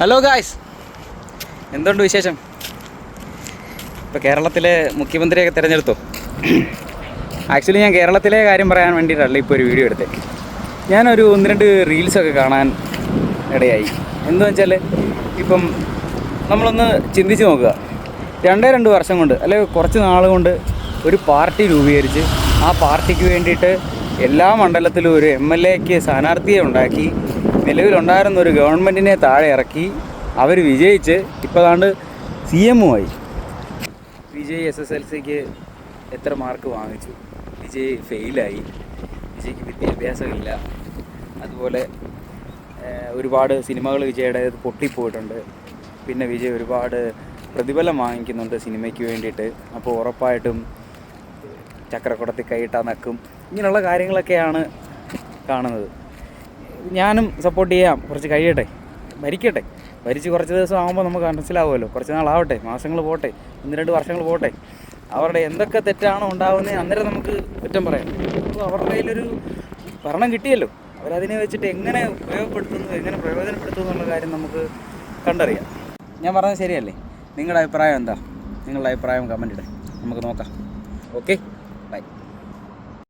Hello guys, എന്തുണ്ട് വിശേഷം? ഇപ്പോൾ കേരളത്തിലെ മുഖ്യമന്ത്രിയൊക്കെ തിരഞ്ഞെടുത്തോ? ആക്ച്വലി ഞാൻ കേരളത്തിലെ കാര്യം പറയാൻ വേണ്ടിയിട്ടല്ല ഇപ്പോൾ ഒരു വീഡിയോ എടുത്തത്. ഞാനൊരു 1-2 റീൽസൊക്കെ കാണാൻ ഇടയായി. എന്താണെന്ന് വെച്ചാൽ, ഇപ്പം നമ്മളൊന്ന് ചിന്തിച്ച് നോക്കുക. 2 വർഷം കൊണ്ട് അല്ലെങ്കിൽ കുറച്ച് നാൾ കൊണ്ട് ഒരു പാർട്ടി രൂപീകരിച്ച് ആ പാർട്ടിക്ക് വേണ്ടിയിട്ട് എല്ലാ മണ്ഡലത്തിലും ഒരു MLAക്ക് സ്ഥാനാർത്ഥിയെ ഉണ്ടാക്കി, നിലവിലുണ്ടായിരുന്ന ഒരു ഗവൺമെൻറ്റിനെ താഴെ ഇറക്കി, അവർ വിജയിച്ച് ഇപ്പോൾ ഏതാണ്ട് CM ആയി. വിജയ് SSLCക്ക് എത്ര മാർക്ക് വാങ്ങിച്ചു, വിജയ് ഫെയിലായി, വിജയ്ക്ക് വിദ്യാഭ്യാസമില്ല. അതുപോലെ ഒരുപാട് സിനിമകൾ വിജയുടെ പൊട്ടിപ്പോയിട്ടുണ്ട്. പിന്നെ വിജയ് ഒരുപാട് പ്രതിഫലം വാങ്ങിക്കുന്നുണ്ട് സിനിമയ്ക്ക് വേണ്ടിയിട്ട്. അപ്പോൾ ഉറപ്പായിട്ടും ചക്രക്കുടത്തിൽ കൈയിട്ടാൽ നക്കും. ഇങ്ങനെയുള്ള കാര്യങ്ങളൊക്കെയാണ് കാണുന്നത്. ഞാനും സപ്പോർട്ട് ചെയ്യാം, കുറച്ച് കഴിയട്ടെ, ഭരിക്കട്ടെ. ഭരിച്ച് കുറച്ച് ദിവസം ആകുമ്പോൾ നമുക്ക് മനസ്സിലാവുമല്ലോ. കുറച്ച് നാളാവട്ടെ, മാസങ്ങൾ പോട്ടെ, 1-2 വർഷങ്ങൾ പോട്ടെ. അവരുടെ എന്തൊക്കെ തെറ്റാണോ ഉണ്ടാകുന്നത് അന്നേരം നമുക്ക് കുറ്റം പറയാം. അപ്പോൾ അവരുടെ കയ്യിലൊരു ഭരണം കിട്ടിയല്ലോ, അവരതിനെ വെച്ചിട്ട് എങ്ങനെ ഉപയോഗപ്പെടുത്തുന്നു, എങ്ങനെ പ്രയോജനപ്പെടുത്തുന്നു എന്നുള്ള കാര്യം നമുക്ക് കണ്ടറിയാം. ഞാൻ പറഞ്ഞത് ശരിയല്ലേ? നിങ്ങളുടെ അഭിപ്രായം എന്താ? നിങ്ങളുടെ അഭിപ്രായം കമൻ്റ് ഇടേ, നമുക്ക് നോക്കാം. Okay, by.